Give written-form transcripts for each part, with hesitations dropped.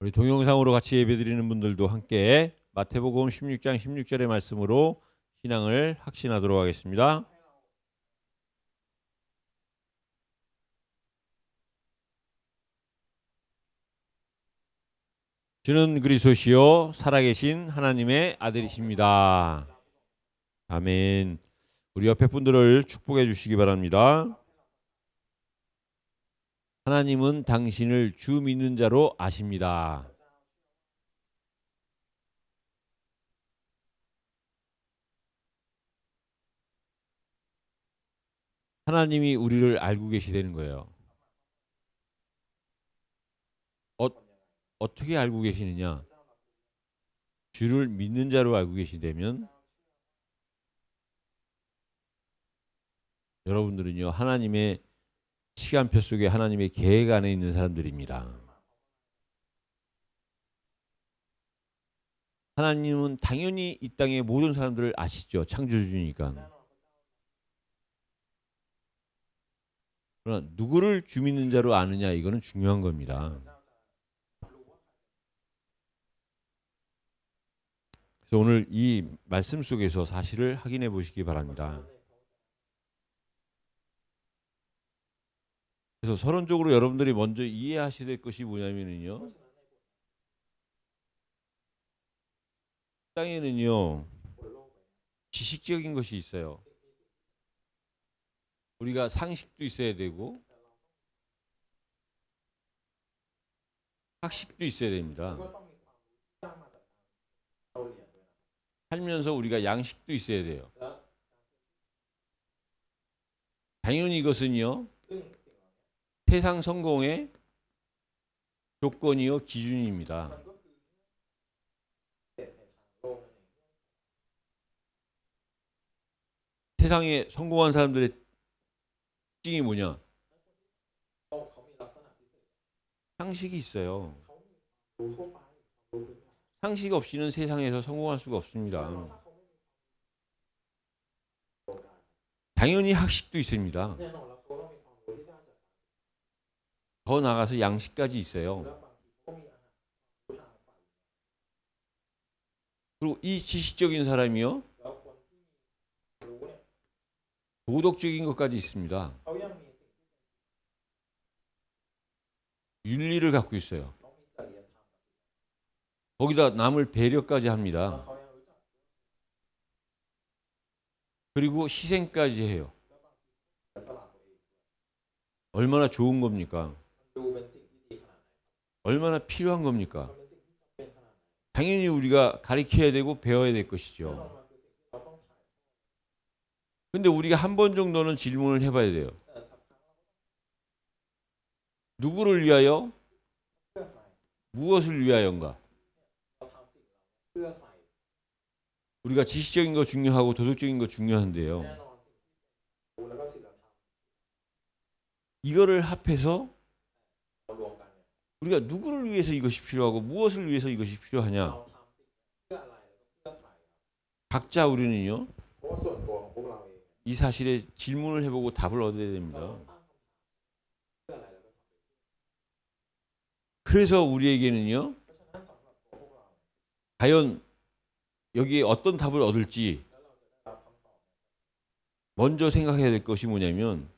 우리 동영상으로 같이 예배드리는 분들도 함께 마태복음 16장 16절의 말씀으로 신앙을 확신하도록 하겠습니다. 주는 그리스도시요 살아계신 하나님의 아들이십니다. 아멘. 우리 옆에 분들을 축복해 주시기 바랍니다. 하나님은 당신을 주 믿는 자로 아십니다. 하나님이 우리를 알고 계시다는 거예요. 어떻게 알고 계시느냐? 주를 믿는 자로 알고 계시다면 여러분들은요, 하나님의 시간표 속에 하나님의 계획 안에 있는 사람들입니다. 하나님은 당연히 이 땅의 모든 사람들을 아시죠. 창조주니까. 그러나 누구를 주 믿는 자로 아느냐, 이거는 중요한 겁니다. 그래서 오늘 이 말씀 속에서 사실을 확인해 보시기 바랍니다. 그래서 서론적으로 여러분들이 먼저 이해하셔야 될 것이 뭐냐면요, 땅에는요 지식적인 것이 있어요. 우리가 상식도 있어야 되고 학식도 있어야 됩니다. 살면서 우리가 양식도 있어야 돼요. 당연히 이것은요 세상 성공의 조건이요 기준입니다. 세상에 성공한 사람들의 특징이 뭐냐? 상식이 있어요. 상식 없이는 세상에서 성공할 수가 없습니다. 당연히 학식도 있습니다. 더 나아가서 양식까지 있어요. 그리고 이 지식적인 사람이요 도덕적인 것까지 있습니다. 윤리를 갖고 있어요. 거기다 남을 배려까지 합니다. 그리고 희생까지 해요. 얼마나 좋은 겁니까? 얼마나 필요한 겁니까? 당연히 우리가 가르쳐야 되고 배워야 될 것이죠. 근데 우리가 한 번 정도는 질문을 해봐야 돼요. 누구를 위하여? 무엇을 위하여인가? 우리가 지식적인 거 중요하고 도덕적인 거 중요한데요. 이거를 합해서 우리가 누구를 위해서 이것이 필요하고 무엇을 위해서 이것이 필요하냐? 각자 우리는요. 이 사실에 질문을 해보고 답을 얻어야 됩니다. 그래서 우리에게는요. 과연 여기에 어떤 답을 얻을지 먼저 생각해야 될 것이 뭐냐면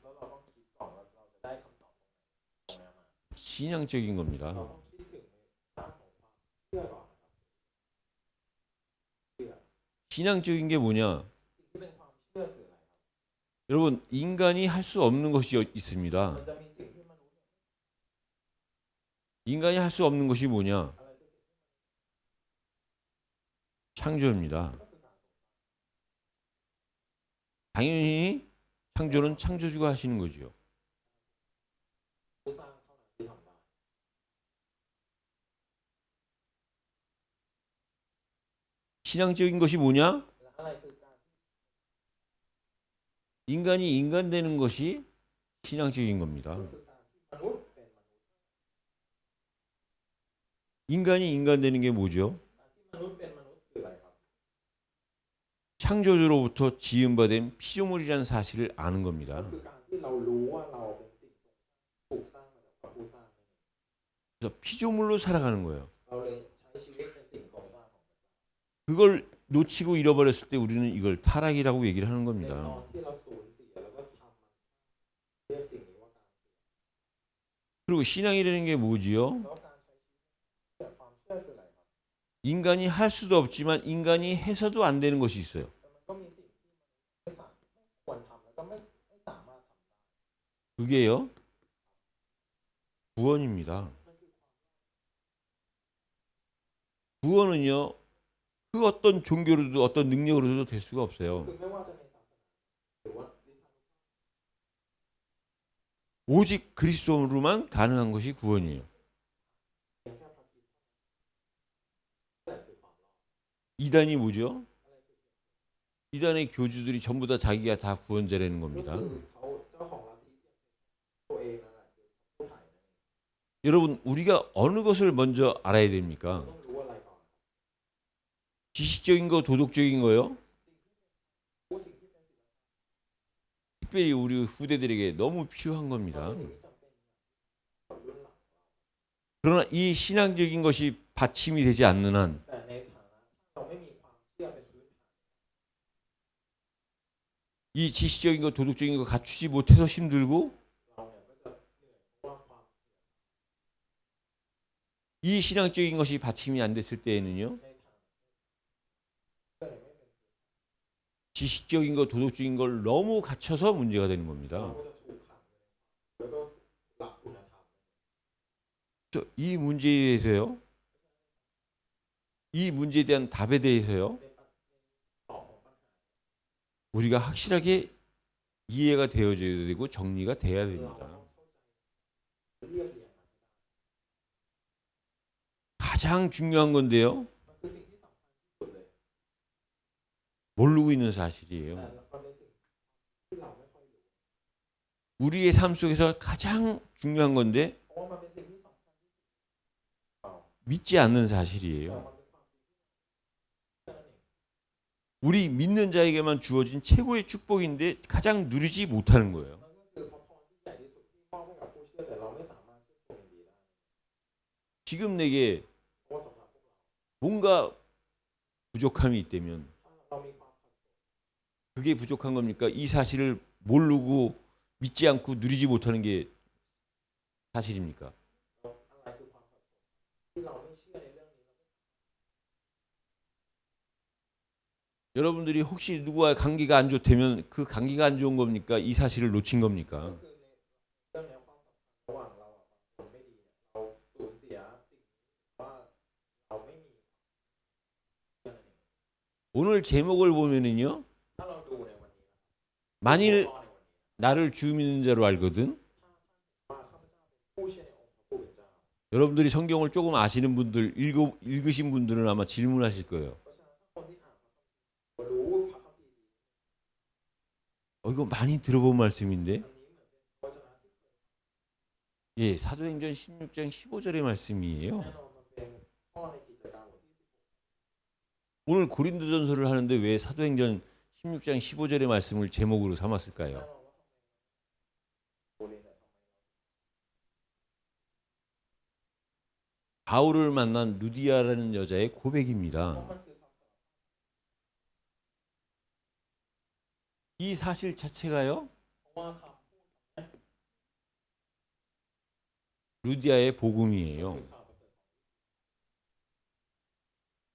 신앙적인 겁니다. 신앙적인 게 뭐냐? 여러분, 인간이 할 수 없는 것이 있습니다. 인간이 할 수 없는 것이 뭐냐? 창조입니다. 당연히 창조는 창조주가 하시는 거죠. 신앙적인 것이 뭐냐? 인간이 인간 되는 것이 신앙적인 겁니다. 인간이 인간 되는 게 뭐죠? 창조주로부터 지음받은 피조물이라는 사실을 아는 겁니다. 그래서 그래서 피조물로 살아가는 거예요. เราเลยใช้ชีวิตเป็นสิ่งทรงสร้างของ 그걸 놓치고 잃어버렸을 때 우리는 이걸 타락이라고 얘기를 하는 ในต 겁니다. อนที่เราสูญเสียแล้วก็ทำมันเรียกสิ่งนี้ว่าการ 그리고 신앙이라는 게 뭐지요? แล้วการใช้ชีวิตแบบความเชื่อคืออะไรครับ 인간이 할 수도 없지만 인간이 해서도 안 되는 것이 있어요. แต่มันก็มีสิ่งที่มันไม่ควรทำแล้วก็ไม่สามารถทำได้ 그게요. 구원입니다. 구원은요. 그 어떤 종교로도 어떤 능력으로도 될 수가 없어요. คือไม่ว่าจะในศาสนาหรือว่าวิชา 오직 그리스도로만 가능한 것이 구원이에요. เพียงแค่พระคริสต์นั่นแหละคือความรอด 이단이 뭐죠? อะไรคือ 이단의 교주들이 전부 다 자기가 다 구원자라는 ก็ 겁니다. คือเขาเจ้าของลัทธิตัวเองนั่นแหละคือผู้ถ่ายนั่นเอง 여러분 우리가 어느 것을 먼저 알아야 됩니까? ต้องรู้อะไรก่อน 지식적인 거, 도덕적인 거요? รู้สิ่งที่เป็นสิ่ง 특별히 우리 후대들에게 너무 필요한 겁니다. สิ่งที่จำเป็นของรุ่นหลัง 그러나 이 신앙적인 것이 받침이 되지 않는 한 แต่ในฐานะเราไม่มีความเชื่อเป็นพื้นฐาน 이 지식적인 거, 도덕적인 거 갖추지 못해서 힘들고 เราเนี่ยก็จะเหนื่อยเพราะว่าความ 이 신앙적인 것이 받침이 안 됐을 때에는요. ในฐานะเชื่อเนี่ยไม่เป็น 지식적인 거, 도덕적인 걸 너무 갖춰서 문제가 되는 겁니다. เราก็จะถูกขังแล้วก็หลักคุณธรรม 이 문제에 대해서요. 이 문제에 대한 답에 대해서요. ตอบของปัญหา 우리가 확실하게 이해가 되어져야 되고 정리가 돼야 เรา 됩니다. ต้องเข้าใจเรียบเรียงมัน 가장 중요한 건데요. มันคือสิ่งที่สำคัญที่สุดเลย 모르고 있는 แต่ 사실이에요. มันเป็นสิ่งที่เราไม่ค่อยรู้ 우리의 삶 속에서 가장 중요한 건데 เพราะว่ามันเป็นสิ่งที่สำคัญที่สุดเรา 믿지 않는 แต่ 사실이에요. มันเป็นความจริงที่เราเชื่อนั่นเอง 우리 믿는 자에게만 주어진 최고의 축복인데 가장 누리지 못하는 거예요. มันก็คือพระพรที่ใหญ่ที่สุดที่มอบให้กับผู้เชื่อแต่เราไม่สามารถชื่นชมยินดีได้ 지금 내게 เพราะว่าสำหรับพวกเรา 뭔가 부족함이 있다면 ถ้าเรามีความขัดสน 그게 부족한 겁니까? 이 사실을 모르고 믿지 않고 누리지 못하는 게 사실입니까? อะไรคือความขัดสนที่เราไม่เชื่อในเรื่องนี้ 여러분들이 혹시 누구와 관계가 안 좋다면 그 관계가 안 좋은 겁니까? 이 사실을 놓친 ก็ 겁니까? คือในเรื่องนี้ความสัมพันธ์ระหว่างเราอะผลไม่ดีเนี่ยเราสูญเสียสิ่งว่าเราไม่มีเชื่อนั่นเอง 오늘 제목을 보면은요. ถ้าเราดูในวันนี้นะ 만일 ข้อในวันนี้ 나를 주 믿는 자로 알거든. ว่าข้าพเจ้าเป็นผู้เชื่อในองค์พระผู้เป็นเจ้า 여러분들이 성경을 조금 아시는 분들, 읽으신 분들은 아마 질문하실 거예요. เพราะฉะนั้นถ้าคนที่อ่านพระคัมภีร์รู้พระคัมภีร์ดี 이거 많이 들어본 말씀인데. อันนี้เหมือนเป็นพระวจนะที่ 예, 사도행전 16장 15절의 말씀이에요. แน่นอนมันเป็นข้อในกิจการบทที่ 오늘 고린도전서를 하는데 왜 사도행전 16장 15절의 말씀을 제목으로 แน่ 삼았을까요? นอนว่าทำไมโอเลนเนี่ยทำไม 바울을 만난 루디아라는 여자의 เพราะ 고백입니다. มันคือคำสาร 이 사실 자체가요. เพราะว่าคำพูด 루디아의 คือ 복음이에요. ข่าวประเสริฐ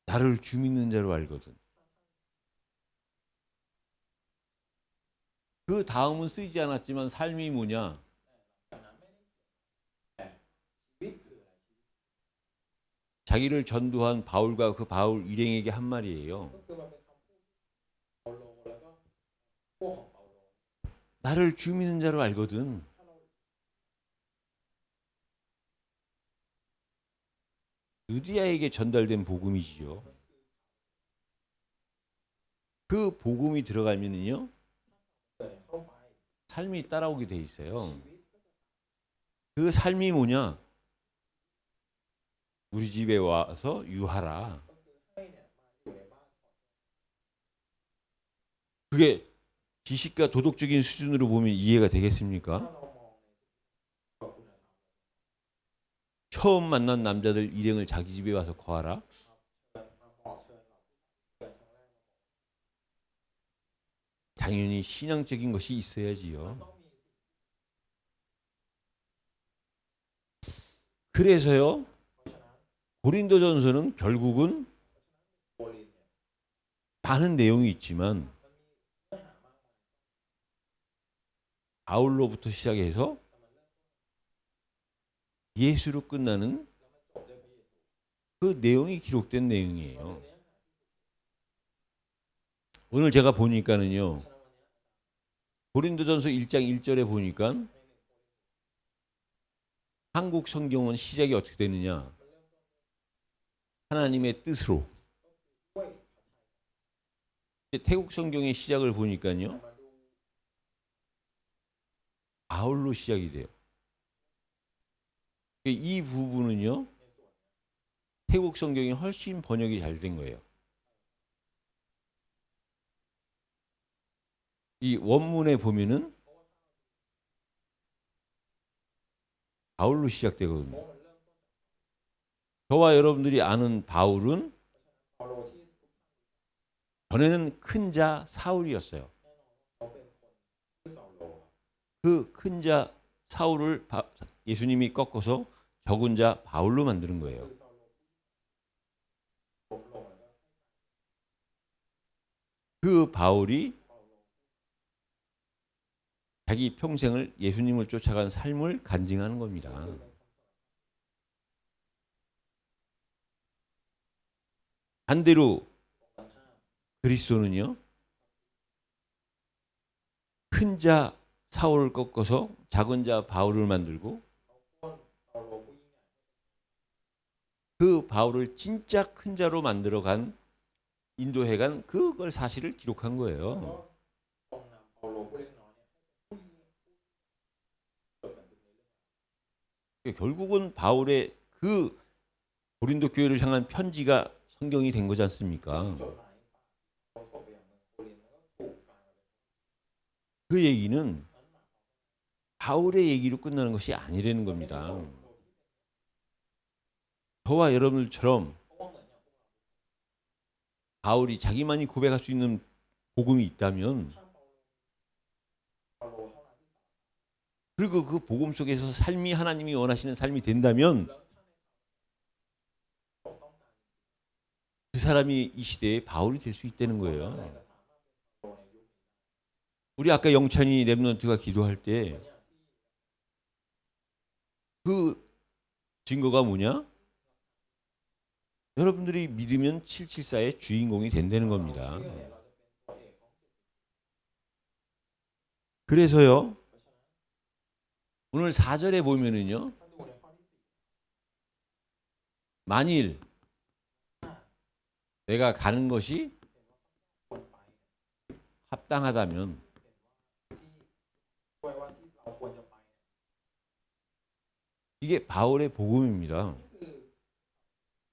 나를 주 믿는 자로 알거든. 그 다음은 쓰이지 않았지만 삶이 뭐냐? จากนั้นไม่ได้เขียนแต่ชีวิตคืออะไร 자기를 전도한 바울과 그 바울 일행에게 한 말이에요. ก็คือมันเป็นคำพูดเปาโลแล้วก็พวกของเปาโล 나를 주 믿는 자로 알거든. ถ้าเรา 루디아에게 전달된 복음이지요. 그 복음이 들어가면은요. เกิดเข้าไป 삶이 따라오게 돼 있어요. ชีวิตก็จะ 그 삶이 뭐냐? 우리 집에 와서 유하라. ก็คือให้เนี่ยมาอยู่ในบ้านของ 그게 지식과 도덕적인 수준으로 보면 이해가 ถ้า 되겠습니까? เรามองในสิ่งที่คุณธรรม 처음 만난 남자들 일행을 자기 집에 와서 거하라. เชิญมาบอกเชิญเราเชิญครั้งแรก 당연히 신앙적인 것이 มัน 있어야지요. ต้องมี 그래서요 เพราะฉะนั้น 고린도전서는 결국은 โครินธ์เนี่ย 많은 내용이 있지만 มันมีเนื้อหามากมาย 바울로부터 시작해서 แต่มันเริ่ม 예수로 끝나는 แล้วมันจบด้วยพระเยซู 그 내용이 기록된 มันเป็น 내용이에요. เนื้อหา 오늘 제가 보니까는요 ฉะนั้นวันเนี้ย 고린도전서 1장 1절에 보니까 ในหนึ่งโครินธ์ 한국 성경은 시작이 어떻게 되느냐? มันเริ่มต้น 하나님의 뜻으로. ด้วยพระทัย 태국 성경의 시작을 보니까요 แต่มาดู 바울로 시작이 돼요. 이 부분은요 ในส่วน 태국 성경이 훨씬 번역이 잘 된 거예요. 이 원문에 보면은 바울로 เพ 시작되거든요. ราะมันเริ่มต้น 저와 여러분들이 아는 바울은 เปาโลที่ทุกท่าน 전에는 큰 자 사울이었어요. แน่นอนว่าเขาเป็นคนชื่อเซาโลครับ 그 큰 자 사울을 예수님이 꺾어서 적은 자 바울로 만드는 คื 거예요. อเซาโลล้มลงแล้วก็ 그 바울이 เปาโล 자기 평생을 예수님을 쫓아간 삶을 간증하는 겁니다. คือเป็นคำสอน 반대로 ตรงกันข้าม 그리스도는요. 큰 자 사울을 꺾어서 작은 자 바울을 만들고 เขาป้นเปาโลผู้ยิ่งใหญ่ 그 바울을 진짜 큰 자로 만들어간 인도해 간 그걸 사실을 기록한 แล้ว 거예요. ทรงนำเปาโลผู้เล็กน้อยเนี่ยให้เป็นผู้ยิ่งจดบันทึกในเรื่อง 결국은 바울의 그 고린도 교회를 향한 편지가 성경이 된 거지 않습니까? จดหมายเขาส่งไปยังเมืองโครินธ์แล้วก็ถูกกลายมาเป็น 그 얘기는 นั้นหมายความว่า 바울의 얘기로 끝나는 것이 아니라는 ไม่ได้ 겁니다. ส่งโดยที่ 저와 여러분들처럼 เพราะว่าเหมือนอย่างพวกเรา 바울이 자기만이 고백할 수 있는 복음이 있다면 ถ้าเปาโลเท่านั้นที่สามารถ 그리고 그 복음 속에서 삶이 하나님이 원하시는 삶이 된다면 แล้วถ้าในทางต้องการ 그 사람이 이 시대에 바울이 될 수 있다는 คนนั้น 거예요. แหละจะสามารถเป็นเปาโลในยุคนี้ 우리 아까 영찬이 랩런트가 기도할 เหมือน 때 อย่างที่ 그 증거가 뭐냐? 여러분들이 믿으면 774의 주인공이 된다는 เรา 겁니다. เชื่อเนี่ยเราจะเป็นตัวเอกของ 그래서요 เพราะฉะนั้น 오늘 4절에 보면은요 ถ้าดูในข้อที่สี่ 만일 내가 가는 것이 ควรไป 합당하다면 ที่ด้วยว่าที่เราควรจะไป 이게 바울의 복음입니다. นี่คือ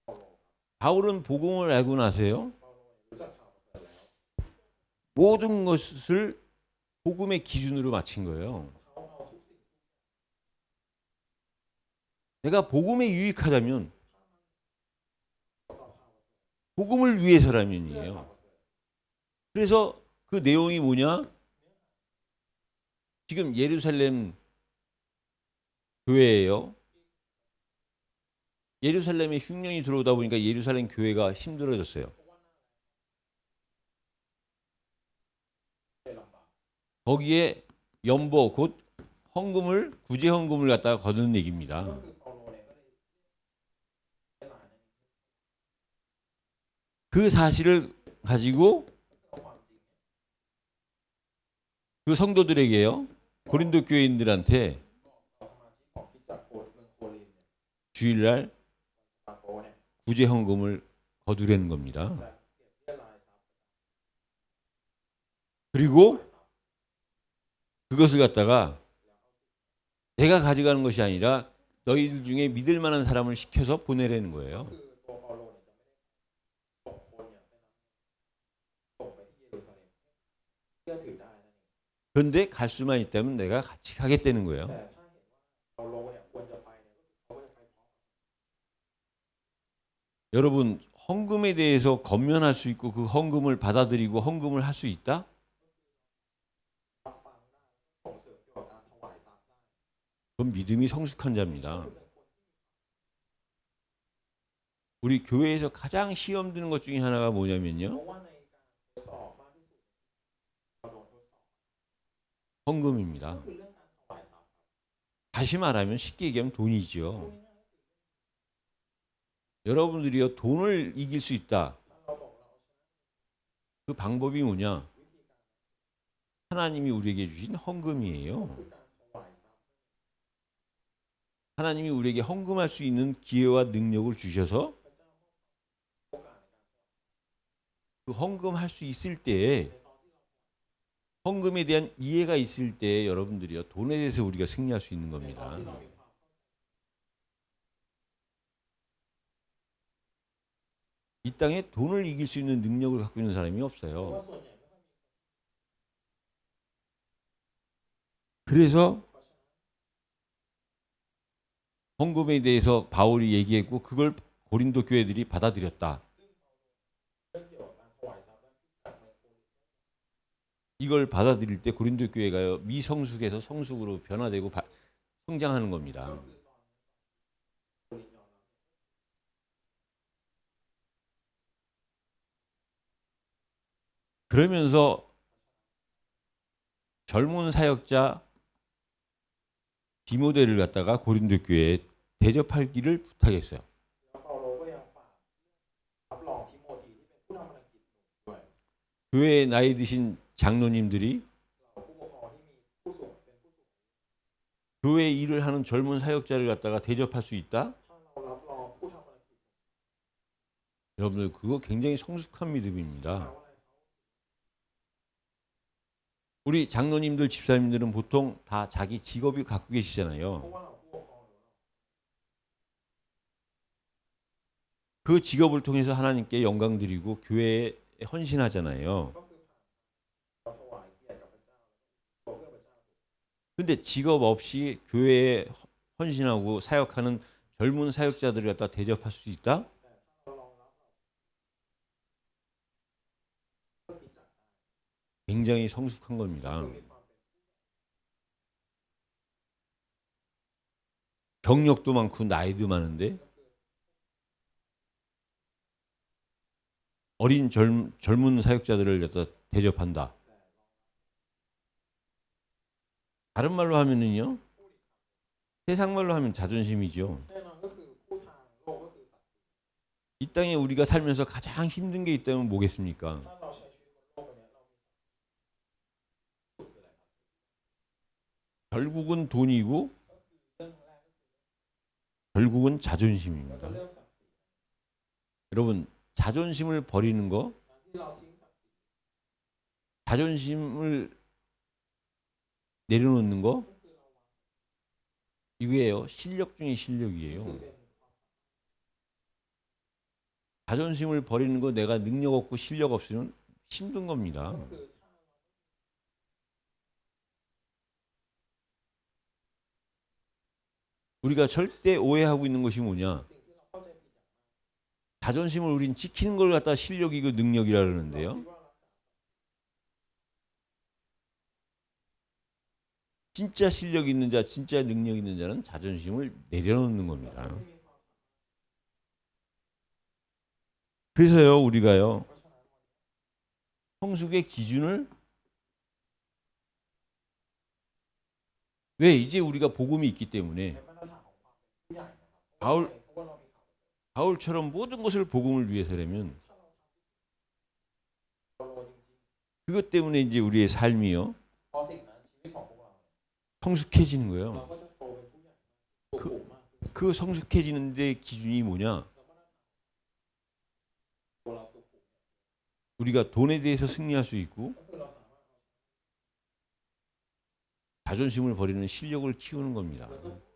เปาโล 바울은 복음을 알고 나서요 เปาโลเนี่ยรู้จักข่าวประเสริฐแล้ว 모든 것을 복음의 기준으로 맞춘 거예요. เขาเอาทุกสิ่ง 내가 복음에 유익하다면 ต่อข่าวประเสริฐ 복음을 เพื่อ 위해서라면이에요. ข่าวประเสริฐ 그래서 그 내용이 뭐냐? 지금 예루살렘 교회예요. 예루살렘에 흉년이 들어오다 보니까 예루살렘 교회가 힘들어졌어요. เพราะว่าหน้าแล้งเลยลำบาก 거기에 연보 곧 헌금을 구제 헌금을 갖다가 거두는 ก็ 얘기입니다. คือเปาโลเนี่ยก็เลยได้หลายใน 그 사실을 가지고 เอาความจริงเนี่ย 그 성도들에게요. 고린도 교회인들한테 เอาสมาชิกของคริสตจักรเมืองโครินธ์เนี่ย 주일날 ตาโกเนี่ย 구제 헌금을 거두려는 겁니다. จะเก็บเรียรายทรัพย์ 그리고 รายทรัพย์ 그것을 갖다가 내가 가져가는 것이 아니라 너희들 중에 믿을 만한 사람을 시켜서 보내라는 거예요. คือตัวเปาโลเนี่ยจะไม่ได้ส่งคนเนี่ยไปนำส่งไปที่เยรูซาเล็มเชื่อถือได้นั่นเอง 그런데 갈 수만 있다면 내가 같이 가겠다는 거예요. แต่ถ้าเห็นว่าเปาโลเนี่ยควรจะไปเนี่ยก็คือเขาก็จะไปพร้อม 여러분 헌금에 대해서 권면할 수 있고 그 헌금을 받아들이고 헌금을 할 수 있다? รับฟังได้ส่งเสริมเกี่ยวกับการถวายทรัพย์ได้ 그건 믿음이 성숙한 자입니다. 우리 교회에서 가장 시험 드는 것 중에 하나가 เพ 뭐냐면요. ราะว่าในการทดสอบมากที่สุดเราโดนทดสอบ 헌금입니다. ก็คือเรื่องการถวายทรัพย์ครับ 다시 말하면 쉽게 얘기하면 พูด 돈이죠. ง่ายๆก็คือ 여러분들이요 돈을 이길 수 있다. ถ้าเราบอกเราเอาชนะ 그 방법이 뭐냐? วิธีการ 하나님이 우리에게 주신 ก็ 헌금이에요. คือการถวายทรัพย์ 하나님이 우리에게 헌금할 수 있는 기회와 능력을 주셔서 พระเจ้ามอบโอกาสในการถวาย 그 헌금할 수 있을 때에 ในตอนที่เรา 헌금에 대한 이해가 있을 때 여러분들이요 돈에 대해서 우리가 승리할 수 있는 ในตอน 겁니다. ที่เรามีความเข้าใจ 이 땅에 돈을 이길 수 있는 능력을 갖고 있는 사람이 เพราะว่า 없어요. ส่วนใหญ่ไม่ค่อยมี 그래서 เพราะฉะนั้น 헌금에 대해서 바울이 얘기했고 그걸 고린도 교회들이 받아들였다. เรื่องเกี่ยวกับการถวายทรัพย์นั้นจากในโครินธ์ 이걸 받아들일 때 고린도 교회가 미성숙에서 성숙으로 변화되고 성장하는 겁니다. ก็คือตอนนั้นโครินธ์ยอมรับ 그러면서 젊은 사역자 디모데를 갖다가 고린도 교회에 대접하기를 부탁했어요. แล้วเปาโลก็ยังฝากรับรองทิโมธีที่เป็นผู้นำภารกิจด้วย 교회에 나이 드신 장로님들이 เราผู้ปกครองที่มีผู้สูงเป็นผู้สูง 교회 일을 하는 젊은 사역자를 갖다가 대접할 수 있다? ถ้าเรารับรองผู้ทำภารกิจ 여러분들 그거 굉장히 성숙한 แปล 믿음입니다. ว่าอะไรเขา 우리 장로님들 집사님들은 보통 다 자기 직업이 갖고 เพราะ 계시잖아요. ว่าเราผู้ปกครองหรือว่า 그 직업을 통해서 하나님께 영광 드리고 교회에 헌신하잖아요. ก็คือผ่านเราถวายเกียรติกับพระเจ้าแล้วก็เพื่อพระเจ้า 근데 직업 없이 교회에 헌신하고 사역하는 젊은 사역자들을 갖다 대접할 수 있다? แต่ถ้าเรารองรับเราเริ่มที่จะ 굉장히 성숙한 겁니다. มีความเป็น 경력도 많고 나이도 많은데 어린 젊은 사역자들을 갖다 대접한다. 다른 말로 하면은요. 세상 말로 하면 자존심이죠. แน่นอนก็คือผู้ทางโลกก็คือศักดิ์ศรี 이 땅에 우리가 살면서 가장 힘든 게 있다면 뭐겠습니까? ถ้าเราใช้ชีวิตบนโลกใบนี้เรามีสุดคืออะไรครับ 결국은 돈이고 เรื่องแรก 결국은 แล้วก็ 자존심입니다. เรื่องศักดิ์ศรี 여러분 자존심을 버리는 거, การที่เราทิ้งศักดิ์ศรี 자존심을 내려놓는 거 ก็คือเราวาง 이게요 실력 중에 คือ 실력이에요. เป็นความ 자존심을 버리는 거 내가 능력 없고 실력 없으면 힘든 겁니다. ก็คือถ้า 우리가 절대 오해하고 있는 것이 뭐냐? สิ่งที่เราเข้าใจผิดอย่างมาก 자존심을 우린 지키는 걸 갖다 실력이고 능력이라 เรา 그러는데요. คิดว่ารักษา 진짜 실력 있는 자, 진짜 능력 있는 자는 자존심을 내려놓는 겁니다. ไม่มีความ 그래서요 우리가요 เพราะฉะนั้น 성숙의 기준을 왜 이제 우리가 복음이 있기 ใน 때문에 มาตรฐานของความเป็นผู้ใหญ่นะครับ 바울 เพราะว่าเรามีข่าว 바울처럼 모든 것을 복음을 위해서라면 ถ้าเราทำเราโลจริง 그것 때문에 이제 우리의 삶이요 ๆเพราะสิ่งนั้นชีวิตของพวกเรา 성숙해지는 เรา 거예요. ก็จะโตเป็นผู้ใหญ่มากสุขุมมากขึ้น 그 성숙해지는데 기준이 뭐냐? แล้วมาตรฐานตัวเราสุขุม 우리가 돈에 대해서 승리할 수 있고 ก็คือเราสามารถเอา 자존심을 버리는 실력을 키우는 겁니다. แล้วก็ต้อง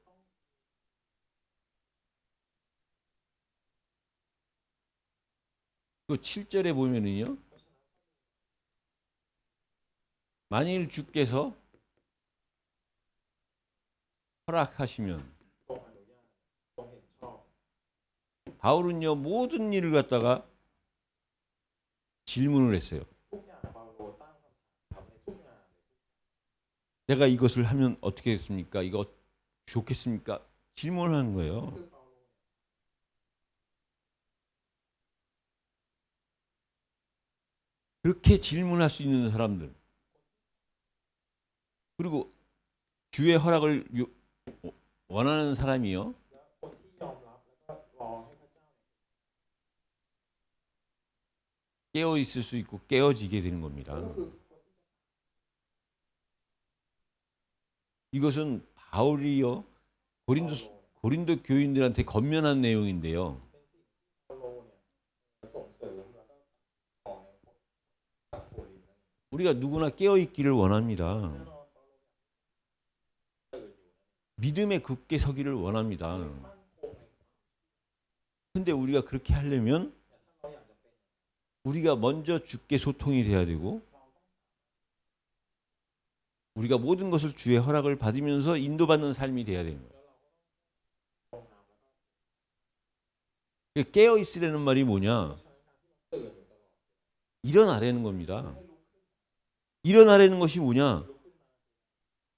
그 7절에 보면은요. 만일 주께서 허락하시면 ทรงอนุญาตทรงเห็นชอบ 바울은요 모든 일을 갖다가 질문을 했어요. ทุกอย่างเปาโลตั้งคำถามในทุกงาน 내가 이것을 하면 어떻게 했습니까? 이거 좋겠습니까? 질문을 하는 거예요. คือเปาโล 그렇게 질문할 수 있는 사람들. 그리고 주의 허락을 원하는 사람이요. และคนที่ยอมรับแล้วก็รอให้พระเจ้า 깨어 있을 수 있고 깨어지게 되는 겁니다. ก็คือ 이것은 바울이요 고린도 교인들한테 건면한 내용인데요. เปาโลเนี่ยส่งเสริมแล้วก็บอกในตัดโคลินนั่น 우리가 누구나 깨어 있기를 원합니다. แน่นอนเปาโลตื่นอยู่ 믿음에 굳게 서기를 원합니다. มั่นคงใน 근데 우리가 그렇게 하려면 แต่ถ้าเราอยากจะเป็น 우리가 먼저 주께 소통이 돼야 되고 เราต้อง 우리가 모든 것을 주의 허락을 받으면서 인도받는 삶이 돼야 되는 거예요. ลงน้ำแล้วก็ 깨어 있으라는 말이 뭐냐? ใช้การที่เราตื่นอยู่ตลอด 일어나라는 겁니다. ให้ลุกขึ้น 일어나라는 것이 뭐냐? ลุกขึ้นมา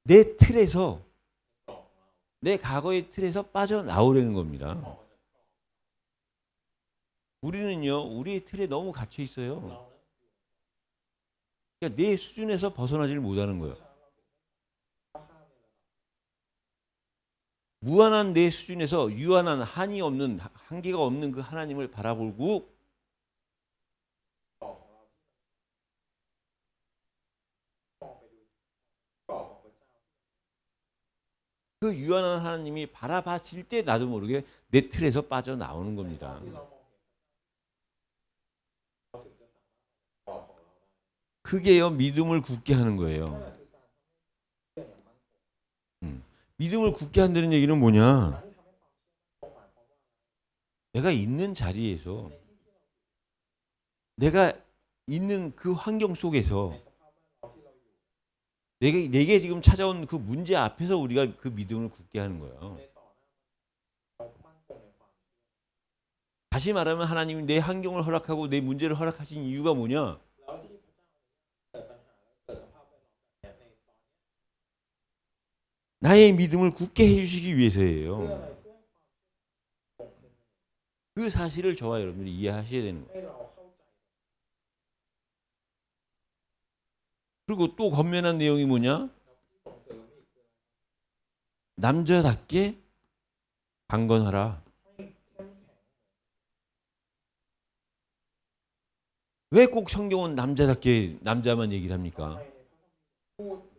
내 틀에서 กรอบของเรา 내 과거의 틀에서 빠져나오라는 겁니다. ออกมาจากกรอบ 우리는요 우리의 틀에 너무 갇혀 있어요. เรานั้น 그러니까 내 수준에서 벗어나질 못하는 거예요. ถ้าข้ามในระดับ 무한한 내 수준에서 유한한 한이 없는 한계가 없는 그 하나님을 바라보고 กรอบของเราที่มองไปดูกรอบของพระเจ้า 그 유한한 하나님이 바라봐질 때 나도 모르게 내 틀에서 빠져나오는 겁니다. ที่เรามองเห็นเราถึงจะสามารถกรอบของเราได้ 그게요 믿음을 굳게 하는 거예요. นั่นแหละคือการทำให้เชื่ออย่างมั่นคง 믿음을 굳게 한다는 얘기는 뭐냐? การที่ทำให้ความเชื่อมั่นคงหมายความว่า 내가 있는 자리에서 ในที่ที่เราอยู่ 내가 있는 그 환경 속에서 ในสภาพแวดล้อมที่เราอยู่ 내게 지금 찾아온 그 문제 앞에서 우리가 그 믿음을 굳게 하는 거예요. ในต่อหน้าเรามั่นคงในความเชื่อ 다시 말하면 하나님이 내 환경을 허락하고 내 문제를 허락하신 이유가 뭐냐? แล้วที่พระเจ้าเกิดปัญหาแล้วเกิดสภาพแวดล้อมแบบเนี้ยในตอนเนี้ย 나의 믿음을 굳게 해주시기 เพื่อ 위해서예요. อะไรเพื่อให้ความเชื่อคงขึ้น 그 사실을 저와 여러분들이 이해하셔야 되는 거예요. ให้เราเข้าใจ 그리고 또 건면한 내용이 뭐냐? แล้วที่ส่งเสริมอีกคืออะไร 남자답게 강건하라. ให้เข้มแข็ง 왜 꼭 성경은 남자답게 남자만 얘기를 ทำ 합니까? ไมในพระคัมภีร์พูดถึงแ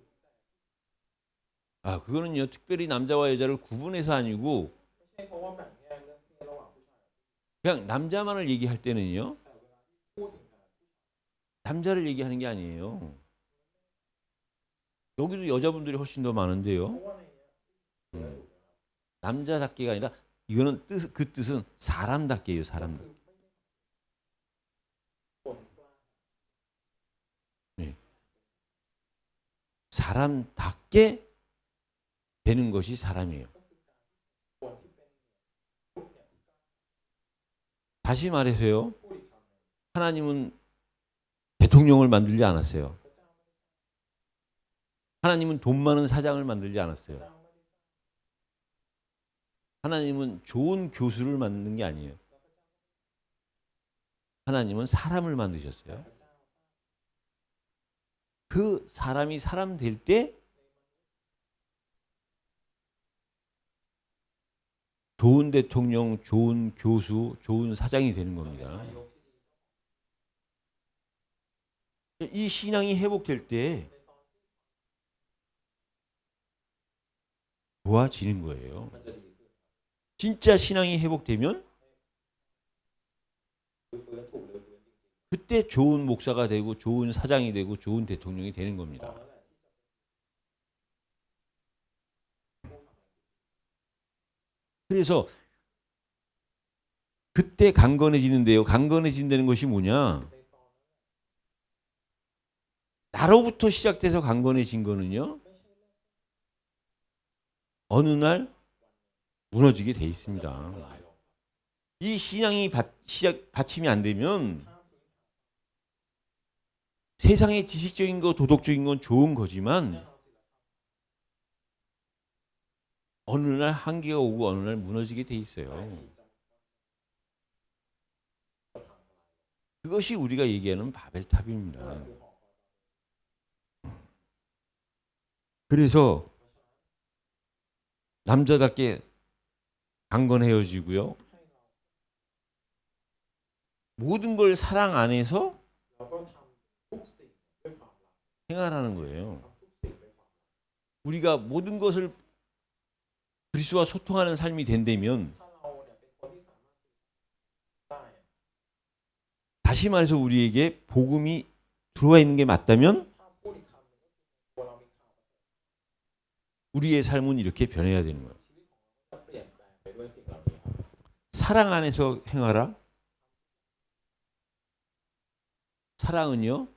ต่ 아, 그거는요 특별히 남자와 여자를 구분해서 아니고 ไม่ใช่เพราะว่าแบ่งแยกเรื่องเพศระหว่างผู้ชายกับ 그냥 남자만을 얘기할 때는요 แต่เวลาที่พูดถึงแต่ 남자를 얘기하는 게 아니에요. 여기도 여자분들이 훨씬 더 많은데요. เพราะว่าในเนี้ย 남자답게가 아니라 이거는 그 뜻은 사람답게예요. 사람답게. คือไม่ใช่คนกล้า 사람답게 되는 것이 사람이에요. คนที่เป็นพุทธเนี่ยที่กล้า 다시 말해서요. พูดอีกคำหนึ่ง 하나님은 대통령을 만들지 않았어요. พระเจ้าไม่ได้ 하나님은 돈 많은 사장을 만들지 พระ 않았어요. เจ้าไม่ได้ 하나님은 좋은 교수를 만든 게 아니에요. 하나님은 사람을 만드셨어요. พระเจ้า 그 사람이 사람 될 때 좋은 대통령, 좋은 교수, 좋은 사장이 되는 เป็น 겁니다. นายกที่ดี 이 신앙이 회복될 때 ในตอนที่ 좋아지는 거예요. มันจะดีขึ้น 진짜 신앙이 회복되면 คือฟื้นถูกหรือฟื้นจริง 그때 좋은 목사가 되고 좋은 사장이 되고 좋은 대통령이 되는 ๆตอน 겁니다. นั้นแหละที่จะเป็นผู้ทำอะไร 그래서 그때 강건해지는데요. 강건해진다는 것이 뭐냐? ในตอนนั้น 나로부터 시작돼서 강건해진 거는요. ไม่ใช่เรื่อง 어느 날 무너지게 돼 있습니다. ทำลายลง 이 신앙이 받침이 안 되면 세상의 지식적인 거, 도덕적인 건 좋은 거지만 어느 날 한계가 오고 어느 날 무너지게 돼 있어요. 그것이 우리가 얘기하는 바벨탑입니다. 그래서 남자답게 강건해지고요. 모든 걸 사랑 안에서 เราก็ทำทุกสิ่งด้วยความรัก 행하라는 거예요. ทำทุกสิ่งด้วยความรัก 우리가 모든 것을 그리스도와 소통하는 삶이 된다면 ถ้าเราเนี่ยเป็นคนที่สามารถสื่อสารได้ 다시 말해서 우리에게 복음이 들어와 있는 게 맞다면 ถ้าพูดอีกคำหนึ่งก็คือตัวเรามีข่าว 우리의 삶은 이렇게 변해야 되는 거예요. ชีวิตของเราจะเปลี่ยนแปลงไปด้วยสิ่งเหล่านี้ครับ 사랑 안에서 행하라. 사랑은요,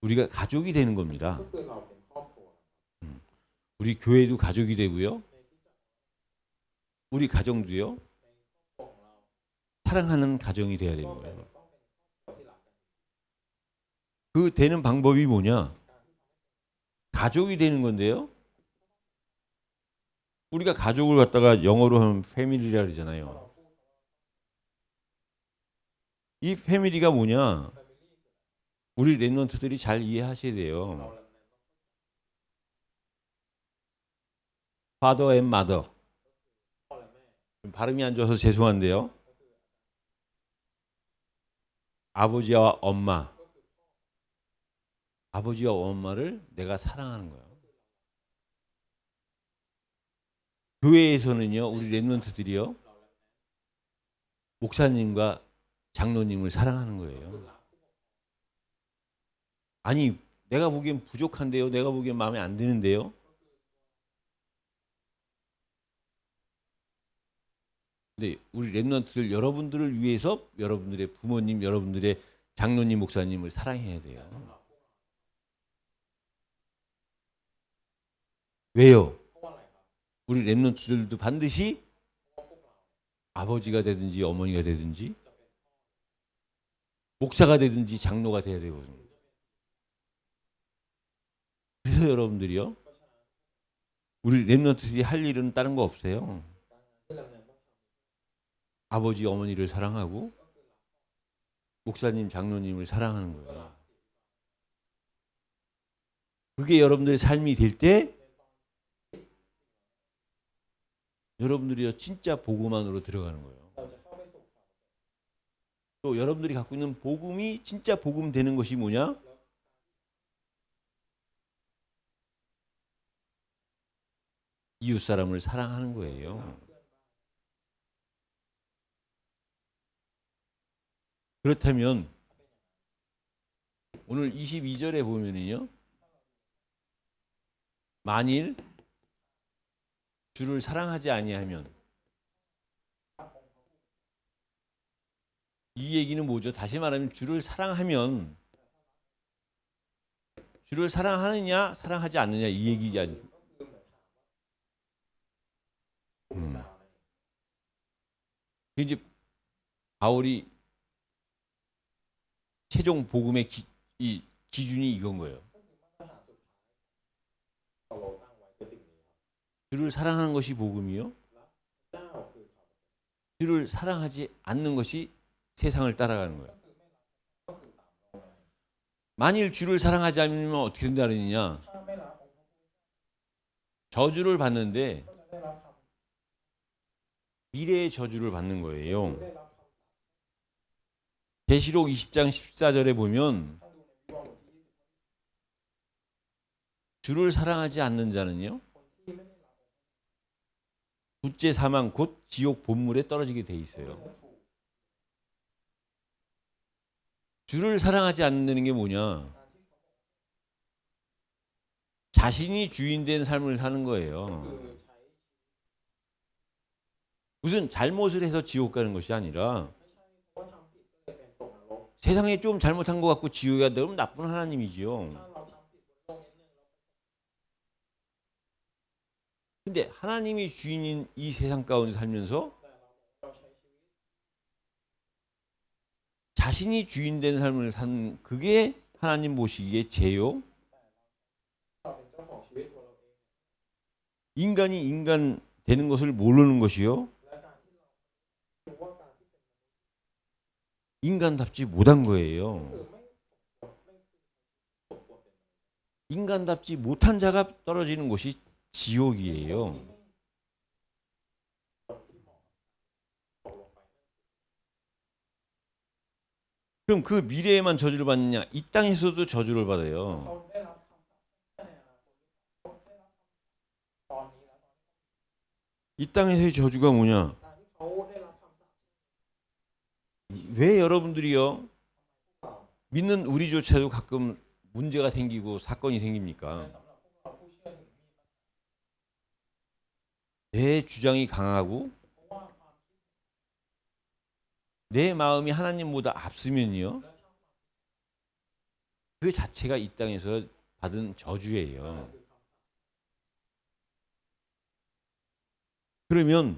우리가 가족이 되는 겁니다. ก็คือเราเป็นครอบครัว 우리 교회도 가족이 되고요. ในที่จะ 우리 가정도요, ในครอบครัวของเรา 사랑하는 가정이 돼야 되는 ก็เป็น 거예요. ต้องเป็นครอบครัวที่รักกัน 그 되는 방법이 뭐냐? 가족이 되는 건데요. 우리가 가족을 갖다가 영어로 하면 패밀리라 그러잖아요. 이 패밀리가 뭐냐? 우리 랩런트들이 잘 이해하셔야 돼요. Father and mother. พ่อและแม่ 좀 발음이 안 좋아서 죄송한데요. 아버지와 엄마. 아버지와 엄마를 내가 사랑하는 거예요. 교회에서는요, 우리 랩런트들이요, 목사님과 장로님을 사랑하는 거예요. 아니, 내가 보기엔 부족한데요. 내가 보기엔 마음에 안 드는데요. 근데 우리 랩런트들 여러분들을 위해서 여러분들의 부모님, 여러분들의 장로님, 목사님을 사랑해야 돼요. 왜요? เพราะว่าอะไรครับ 우리 랩런트들도 반드시 아버지가 되든지 어머니가 되든지 목사가 되든지 장로가 돼야 되거든요. 그래서 여러분들이요, 우리 랩런트들이 할 일은 다른 거 없어요. ที่เราเนี่ยต้องท 아버지 어머니를 사랑하고 목사님 장로님을 사랑하는 거예요. 그게 여러분들의 삶이 될 때 여러분들이요, 진짜 복음 안으로 들어가는 거예요. ำเราจะเข้าไปสู่ความ 또 여러분들이 갖고 있는 복음이 진짜 복음 되는 것이 뭐냐? 이웃 사람을 사랑하는 거예요. 그렇다면 오늘 22절에 보면은요, 만일 주를 사랑하지 아니하면, 이 얘기는 뭐죠? 다시 말하면 주를 사랑하면, 주를 사랑하느냐 사랑하지 않느냐 이 얘기지. 이제 바울이 최종 복음의 이 기준이 이건 거예요. มาตรฐานสุดท้ายเราตั้งไว้คือสิ่งนี้ครับ 주를 사랑하는 것이 복음이요. เจ้าคือเขา 주를 사랑하지 않는 것이 세상을 따라가는 거예요. ก็คือตามโลก 만일 주를 사랑하지 않으면 어떻게 된다느냐? ถ้าไม่รักองค์พระผู้ 저주를 받는데 ก็จะได้รับคำ 미래의 저주를 받는 หรือ 거예요. ได้รับคำ 계시록 20장 14절에 보면 ถ้าดูในวิวรณ์บทที่ 주를 사랑하지 않는 자는요, 20 คนที่ไม่ได้รับ 둘째 사망 곧 지옥 본물에 떨어지게 돼 ก็ 있어요. จะถูก 주를 사랑하지 않는 게 뭐냐? การที่เขา 자신이 주인된 삶을 사는 คื 거예요. อใช้ 무슨 잘못을 해서 지옥 가는 것이 아니라 ไม่ใช่เพราะว่าทำผิดก็เลยเป็นตกนรก 세상에 좀 잘못한 것 같고 지옥에 간다 그러면 나쁜 하나님이지요. ถ้าเราทำผิดบนโลกนิดนึงเรา 근데 하나님이 주인인 이 세상 가운데 살면서 แต่เราบอกว่าเราใช้ชีวิต 자신이 주인 된 삶을 사는 그게 하나님 보시기에 죄요. เราเป็นเจ้าของชีวิตตัวเราเอง 인간이 인간 되는 것을 모르는 것이요. และการที่เรารู้ว่าการที่เป็น 인간답지 못한 거예요. คือไม่สมควรเป็น 인간답지 못한 자가 떨어지는 곳이 지옥이에요. คนที่เหมาะตกลงไป 그럼 그 미래에만 저주를 받느냐? 이 땅에서도 저주를 받아요. เขาได้รับคำสั่งในอนาคตเขาได้รับตอนนี้แล้ว 이 땅에서의 저주가 뭐냐? การที่เขาได้รับคำสั่ง 왜 여러분들이요? เรา 믿는 우리조차도 가끔 문제가 생기고 사건이 생깁니까? สำหรับพวกเราผู้เชื่อถึงมี 내 주장이 강하고 เพราะว่าความคิด 내 마음이 하나님보다 앞서면요. และ 그 자체가 이 땅에서 받은 저주예요. คือคำสั่ง 그러면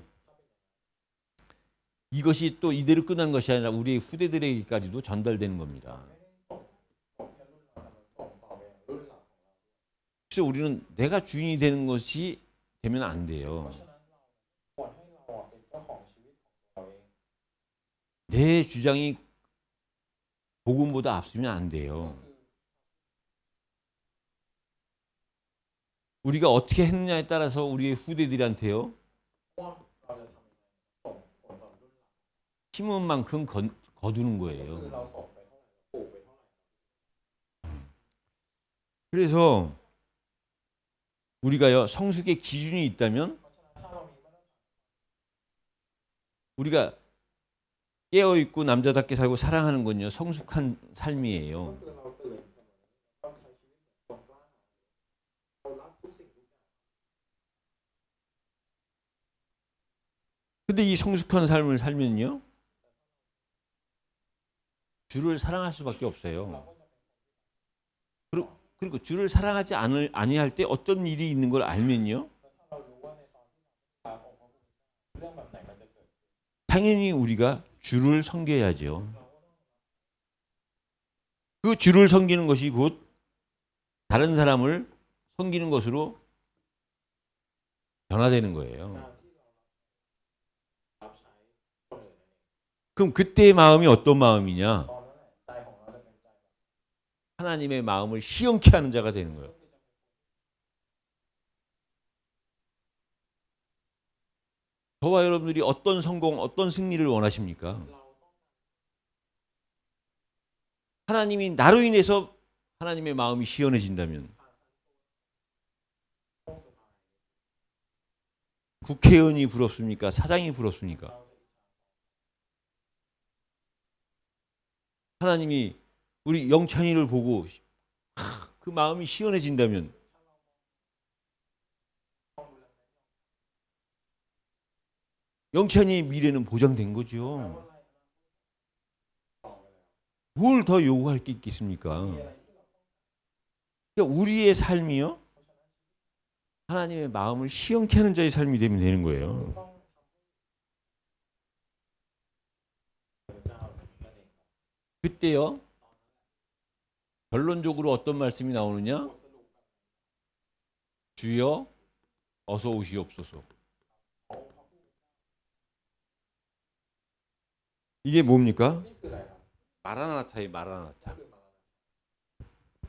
이것이 또 이대로 끝난 것이 아니라 우리의 후대들에게까지도 전달되는 겁니다. ไม่ได้ส่งแค่รุ่นเราแต่มันส่งต่อไปอย่างรุ่นหลังของเรา 그래서 우리는 내가 주인이 되는 것이 되면 안 เพ 돼요. ราะฉะนั้นเราควรให้เราเป็นเจ้าของชีวิตของเราเอง 내 주장이 복음보다 앞서면 안 돼요. คือ 우리가 어떻게 했느냐에 따라서 우리의 후대들한테요. ว่าเราจะทำยังไงส่งผลต่อรุ่นหลัง 심은 만큼 거두는 คือ 거예요. เราส่งไปเท่าไหร่เราปลูกไปเท่าไหร่ 그래서 우리가요 성숙의 기준이 있다면 เพราะฉะนั้นถ้าเรามีมาตรฐาน 우리가 깨어 있고 남자답게 살고 사랑하는 건요 성숙한 ก็ 삶이에요. คือเราตื่นเสมอต้องใช้ชีวิตเหมือนคนกล้าหาญเรารับทุกสิ่งทุกอย่าง 근데 이 성숙한 삶을 살면요 주를 사랑할 수밖에 เรา 없어요. ก็จะเป็น 그리고 주를 사랑하지 아니할 때 어떤 일이 있는 걸 알면요 แล้วถ้าเรารู้ว่าในตอนที่เราองค์พระผู้เป็นเจ้าเรื่องแบบไหนมันจะเกิด 당연히 우리가 주를 섬겨야죠. เราก็ต้อง 그 주를 섬기는 것이 곧 다른 사람을 섬기는 것으로 변화되는 거예요. การที่เรารับใช้คนอื่นนั่นเอง 그럼 그때의 마음이 어떤 마음이냐? ตอนนั้นแหละใจของเราจะเป็นใจแบบ 하나님의 마음을 희영케 하는 자가 되는 거예요. 저와 여러분들이 어떤 성공, 어떤 승리를 원하십니까? เราต้อง 하나님이 나로 인해서 하나님의 마음이 시원해진다면 โค้งสุดท้าย 국회의원이 부럽습니까? 사장이 부럽습니까? เราจะอิจฉา 하나님이 우리 영찬이를 보고 그 마음이 시원해진다면 ต้องดูแล 영찬이의 미래는 보장된 แปล 거죠. ว่าอะไรนะต่อไปแล้ว 뭘 더 요구할 게 있겠습니까? มีอะไรที่เรา 그러니까 우리의 삶이요 เพราะฉะนั้น 하나님의 마음을 시원케 하는 자의 삶이 되면 되는 เรา 거예요. ต้องทำให้พระเจ้านั่นเอง 그때요 결론적으로 어떤 말씀이 나오느냐? บทสรุปแบบ 주여 어서 오시옵소서. ขององค์พระผู้เป็นเจ้า 이게 뭡니까? นี่คืออะไรครับ 마라나타의 마라나타. คือมาแล้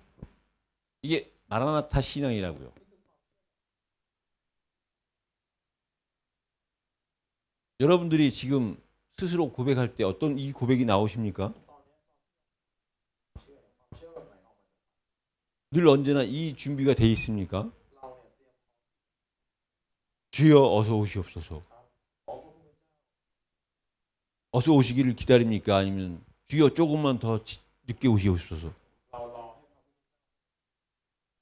วนะ 이게 마라나타 신앙이라고요. 여러분들이 지금 스스로 고백할 때 어떤 이 고백이 나오십니까? ตอนนี้ความเชื่อแบบไหนออกมาจาก 늘 언제나 이 준비가 돼 있습니까? เราเนี่ยเตรียม 주여 어서 오시옵소서. ของพระผู้เป็นเจ้า 어서 오시기를 기다립니까? 아니면 주여 조금만 더 늦게 오시옵소서. เรารอให้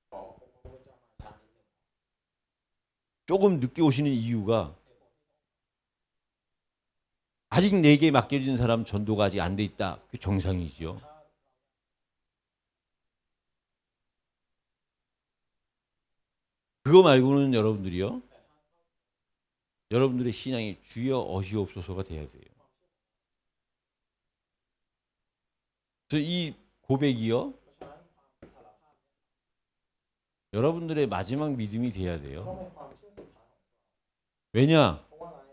พระผู้เป็นเจ้าขอองค์พระผู้เป็นเจ้ามาช้านิดหนึ่ง 조금 늦게 오시는 이유가 아직 내게 맡겨진 사람 전도가 아직 안 돼 있다. 그 정상이지요. 그거 말고는 여러분들이요. 여러분들의 신앙이 주여 어시옵소서가 돼야 돼요. 그래서 이 고백이요, เพราะฉะนั้นความสารภาพ 여러분들의 마지막 믿음이 돼야 ต้อง 돼요. เป็นความเชื่อสุดท้ายของ 왜냐? เพราะว่าอะไร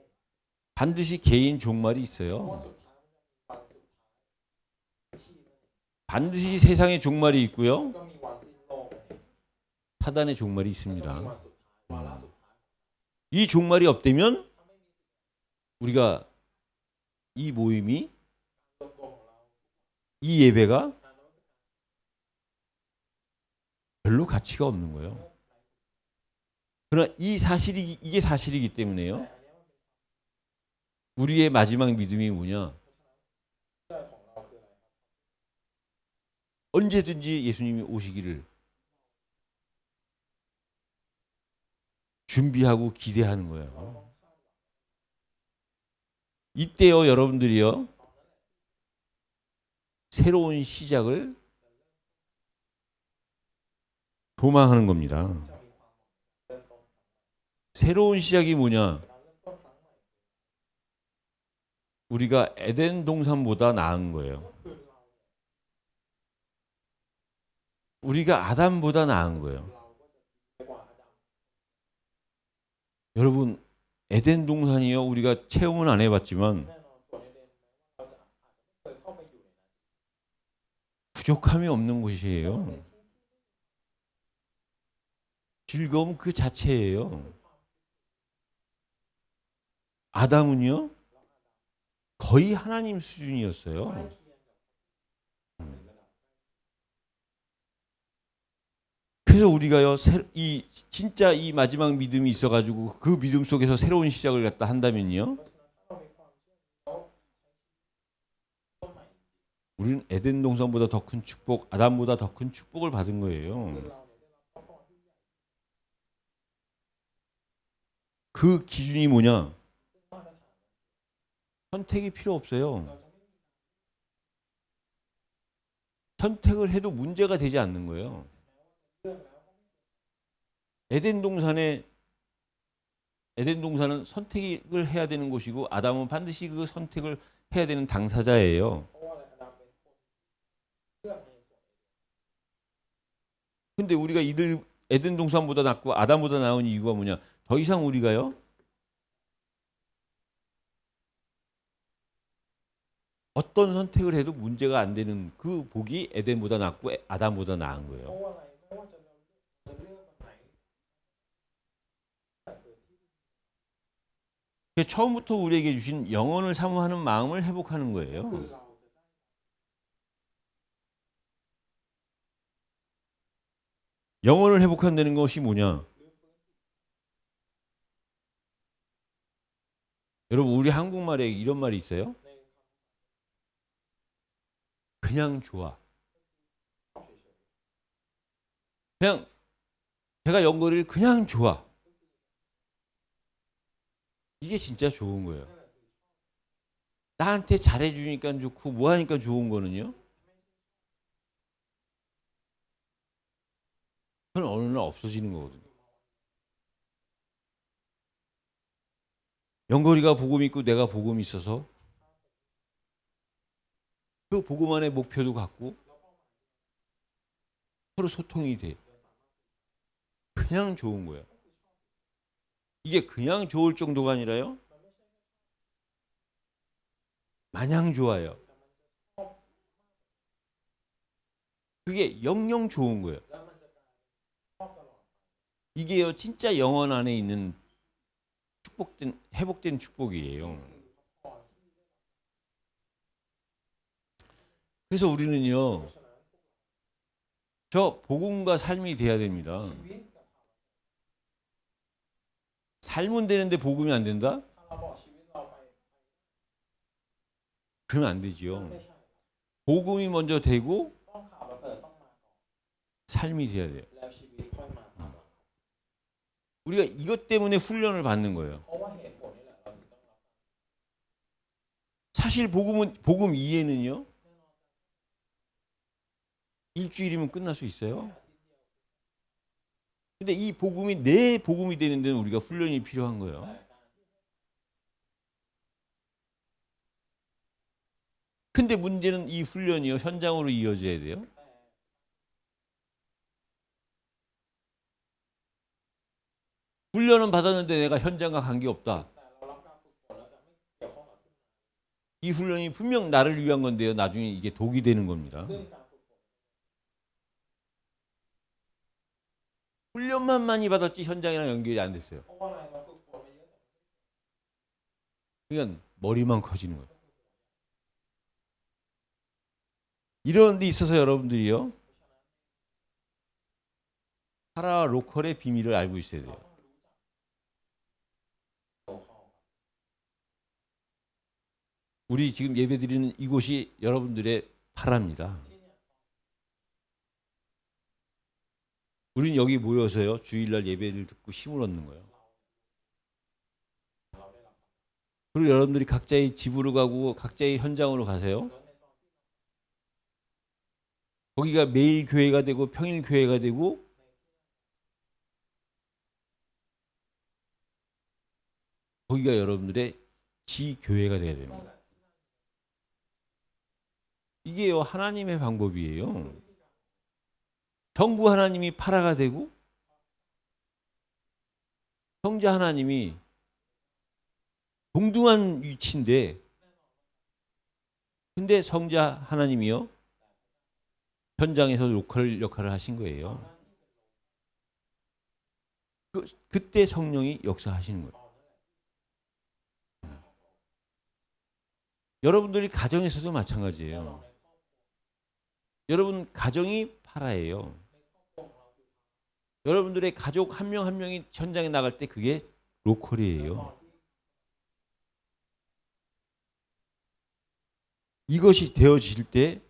반드시 개인 종말이 เพราะว่า 있어요. สุดท้ายมันจะมีวันสุดท้ายที่นั่นเอง 반드시 세상의 종말이 แล้ว 있고요. ก็มีวันสิ้นโลกนั่นเอง 사단의 종말이 แล้วก็มี 있습니다. วันสุดท้ายวาระสุดท้าย 이 종말이 없다면 ถ้าไม่มี 우리가 이 모임이, รวมตัวของเรา 이 예배가 การนมัสการ 별로 가치가 없는 거예요. 그러나 이게 사실이기 แต่ 때문에요. อันเนี้ยมันเป็น 우리의 마지막 믿음이 뭐냐? เชื่อของเราคืออะไรครับ 언제든지 예수님이 오시기를 준비하고 기대하는 เรา 거예요. ต้องทราบ 이때요, 여러분들이요, 새로운 시작을 도망하는 겁니다. จะมีความหวังเริ่มต้น 새로운 시작이 뭐냐? การเริ่มต้นครั้งใหม่ 우리가 에덴 동산보다 나은 거예요. คือเรา 우리가 아담보다 나은 거예요. เราก็จะดีกว่าอาดัม 여러분, 에덴 동산이요, 우리가 체험은 안 해봤지만 แน่นอนส่วนในเดนแม้ว่าเราจะอาจจะไม่เคยเข้าไปอยู่ในนั้น 부족함이 없는 곳이에요. เป็นที่ 즐거움 그 자체예요. 아담은요, 거의 하나님 ใกล้ 수준이었어요. เคียงกับในระดับ 그래서 우리가요, 진짜 이 마지막 믿음이 있어가지고 그 믿음 속에서 새로운 시작을 갖다 한다면요, เพราะฉะนั้นถ้าเรามีความเชื่อเราต้นใหม่ 우리는 에덴 동산보다 더 큰 축복, 아담보다 더 큰 축복을 받은 거예요. คือเราเนี่ยได้รับพระพรที่ใหญ่ 그 기준이 뭐냐? ซึ่งมาตรฐาน 선택이 필요 없어요. เราจะไม่มี 선택을 해도 문제가 되지 않는 거예요. เลือกแล้ว 에덴 동산은 선택을 해야 되는 곳이고 아담은 반드시 그 선택을 해야 되는 당사자예요. เพราะว่าอะไรอาดัมเป็นคนเลือกในส่วน 근데 우리가 에덴 동산보다 낫고 아담보다 나은 이유가 뭐냐? 더 이상 우리가요, 어떤 선택을 해도 문제가 안 되는 그 복이 에덴보다 낫고 아담보다 나은 เพ 거예요. ราะว่าอะไรไม่ว่าจะเลือกแบบไหนแต่เกิดที่ 그래서 처음부터 우리에게 주신 영혼을 사모하는 마음을 회복하는 คือ 거예요. เราจะได้ 영혼을 회복한다는 것이 뭐냐? 여러분, 우리 한국말에 이런 말이 있어요. ใน 그냥 좋아. คำเฉย 그냥 제가 연거리를 그냥 좋아. 이게 진짜 좋은 거예요. ๆนั่นแหละคือ 나한테 잘해주니까 좋고 뭐하니까 좋은 거는요, 그건 어느 날 없어지는 거거든요. 연거리가 복음 있고 내가 복음 있어서 그 복음 안에 목표도 갖고 서로 소통이 돼. 그냥 좋은 거예요. 이게 그냥 좋을 정도가 아니라요, 마냥 좋아요. 그게 영영 좋은 거예요. แล้วมันจะกลายเป็นชอบตลอด 이게요, 진짜 영혼 안에 있는 축복된, 회복된 축복이에요. พรที่ 그래서 우리는요, เพราะฉะนั้น 저 복음과 삶이 돼야 됩니다. ชีวิตกับ 삶은 되는데 복음이 안 된다? ถ้าเราบอกชีวิตเราไป 그러면 안 되지요. ไม่ใช่ 복음이 먼저 되고 ต้องข่าวประเสริฐต้องมาก่อน 삶이 돼야 돼요. แล้วชีวิตค่อยมาตามหลัง 우리가 이것 때문에 훈련을 받는 거예요. เพราะว่าเหตุผลนี่แหละเราถึงต้องรับ 사실 복음 이해는요, 일주일이면 끝날 수 있어요. 근데 이 복음이 내 복음이 되는 데는 우리가 훈련이 필요한 거예요. แต่การที่ 그래서 근데 문제는 이 훈련이요 현장으로 이어져야 돼요. 훈련은 받았는데 내가 현장과 관계없다. แต่เรารับการฝึกฝนแล้วแต่ไม่เกี่ยวข้องกับทุ่งนา 이 훈련이 분명 나를 위한 건데요. 나중에 이게 독이 되는 겁니다. ซึ่งการฝึกฝน 훈련만 많이 받았지 현장이랑 연결이 안 됐어요. เพราะว่าอะไรเราฝึกฝนมาเยอะแต่ 그러니까 머리만 커지는 거예요. 이런 데 있어서 여러분들이요. 파라 로컬의 비밀을 알고 있어야 돼요. โตเข้า 우리 지금 예배드리는 이곳이 여러분들의 파라입니다. ที่เนี่ย 우리는 여기 모여서요. 주일날 예배를 듣고 힘을 얻는 거예요. เราได้รับ 그리고 여러분들이 각자의 집으로 가고 각자의 현장으로 가세요. แล้วในตอนที่ 거기가 매일 교회가 되고 평일 교회가 되고 거기가 여러분들의 지교회가 돼야 됩니다. 이게요 하나님의 방법이에요. 정부 하나님이 파라가 되고 성자 하나님이 동등한 위치인데 근데 성자 하나님이요 현장에서 로컬 역할을 하신 거예요. 그때 성령이 역사하시는 거예요. 여러분들이 가정에서도 마찬가지예요. 여러분 가정이 파라예요. 여러분들의 가족 한 명 한 명이 현장에 나갈 때 그게 로컬이에요. 이것이 되어질 때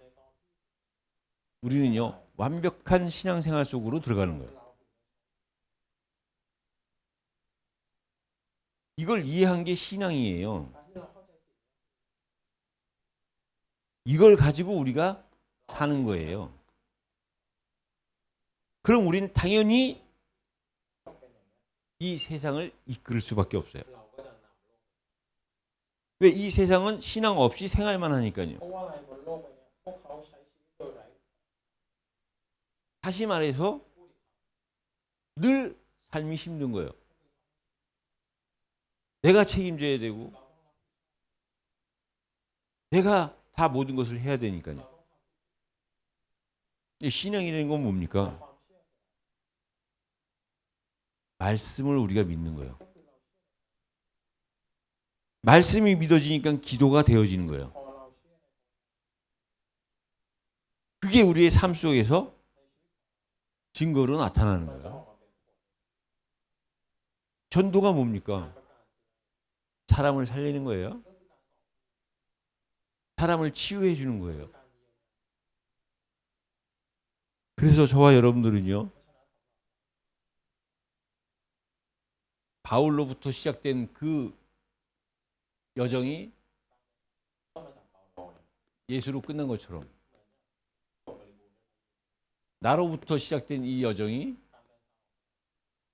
우리는요 완벽한 신앙생활 속으로 들어가는 거예요. 이걸 이해한 게 신앙이에요. 이걸 가지고 우리가 사는 거예요. 그럼 우리는 당연히 이 세상을 이끌 수밖에 없어요. เราก็จะนำโลก 왜 이 세상은 신앙 없이 생활만 하니까요. เพราะว่าอะไรบนโลกใบเนี้ยพวกเขาใช้ชีวิตโดยไร้ 다시 말해서 늘 삶이 힘든 거예요. 내가 책임져야 되고 내가 다 모든 것을 해야 되니까요. 신앙이라는 건 뭡니까? ความเชื่อ 말씀을 우리가 믿는 거예요. 말씀이 믿어지니까 기도가 되어지는 거예요. พอเราเชื่อ 그게 우리의 삶 속에서 증거로 나타나는 มันจะอ 거예요. อกมาเป็นผล 전도가 뭡니까? ประการ 사람을 살리는 거예요. ก็คือการต่อ 사람을 치유해 주는 거예요. การเยียวยา 그래서 저와 여러분들은요. 바울로부터 시작된 그 여정이 ต้องมาจากเปาโลเนี่ย 예수로 끝난 것처럼 จบบริบูรณ์ด้วย 나로부터 시작된 이 여정이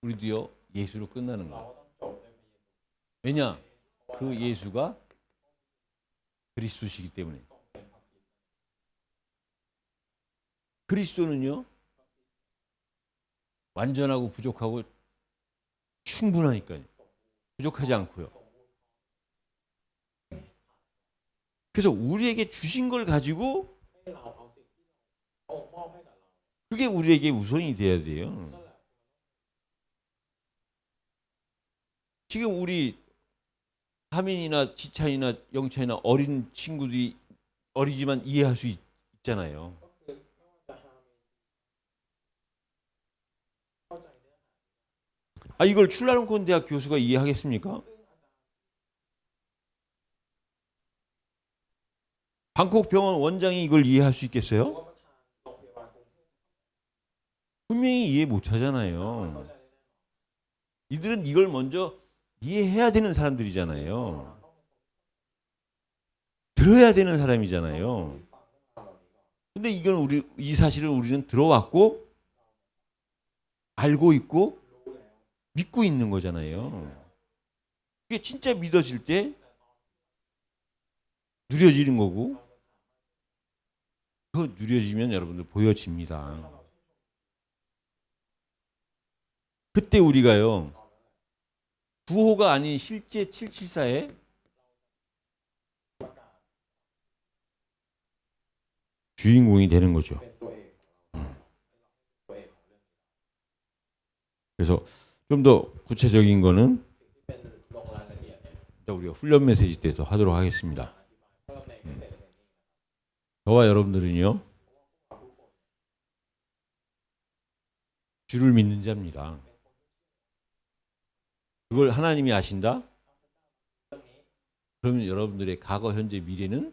우리도요 예수로 끝나는 เรา 거예요. ก็ต้องจบด้วยพระเยซู 왜냐? 그 예수가 그리스도시기 때문에. ทรงเป็นพระคริสต์ 그리스도는요 완전하고 부족하고 충분하니까요. 부족하지 않고요. สมบูรณ์ 그래서 우리에게 주신 걸 가지고 ให้เราเอาสิ่งที่พระองค์มอบให้กับเรา 그게 우리에게 우선이 돼야 돼요. นั่นแหละ 지금 우리 하민이나 지찬이나 영찬이나 어린 친구들이 어리지만 이해할 수 있잖아요. ก็คือไม่ว่าจะฮามีเข้าใจเนื้อหา 아 이걸 출라롱콘 대학 교수가 이해하겠습니까? ซึ่งอาจารย์ 방콕 병원 원장이 이걸 이해할 수 หรือ 있겠어요? ว่าประธานโรงพยาบาลกรุงเทพ 분명히 이해 못 เข้า 하잖아요. ใจได้แน่นอน 이들은 이걸 먼저 이해해야 되는 เรา 사람들이잖아요. ต้องเป็นคน 들어야 되는 사람이잖아요. ที่ฟังเรื่องราวเหล่านี้ก่อน 근데 이건 이 사실을 우리는 들어왔고 알고 있고 รู้แล้ว 믿고 있는 거잖아요. 그게 진짜 믿어질 때 누려지는 거고 더 누려지면 여러분들 보여집니다. 그때 우리가요, 구호가 아닌 실제 774에 주인공이 되는 거죠. เป็นตัวเอกตัวเอกของเรื่อง 그래서 좀 더 구체적인 거는 ที่เป็นลงรายละเอียดเนี่ย 이따 우리가 훈련 메시지 때도 하도록 하겠습니다. เพิ่มในเมสเซจ 저와 여러분들은요, 주를 믿는 자입니다. 그걸 하나님이 아신다? 그러면 여러분들의 과거, 현재, 미래는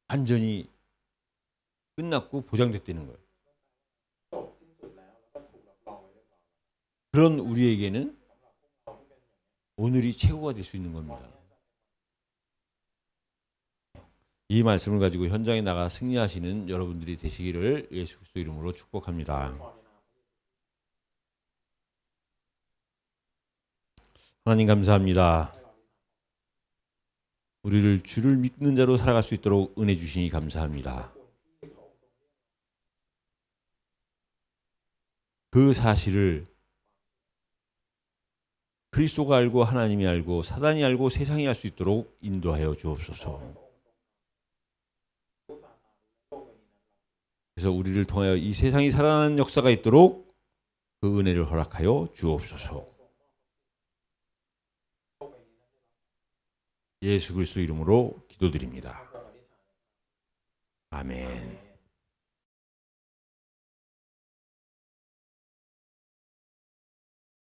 완전히 끝났고 보장됐다는 거예요. จบสิ้นสุดแล้วแล้วก็ถูกรับรองไว้เรียบร้อย 그런 우리에게는 เราที่เป็น 오늘이 최고가 될 수 있는 겁니다. 이 말씀을 가지고 현장에 나가 승리하시는 여러분들이 되시기를 예수 그리스도 이름으로 축복합니다. 하나님 감사합니다. 우리를 주를 믿는 자로 살아갈 수 있도록 은혜 주시니 감사합니다. 그 사실을 그리스도가 알고 하나님이 알고 사단이 알고 세상이 알 수 있도록 인도하여 주옵소서. 그래서 우리를 통하여 이 세상이 살아나는 역사가 있도록 그 은혜를 허락하여 주옵소서. 예수 그리스도 이름으로 기도드립니다. 아멘.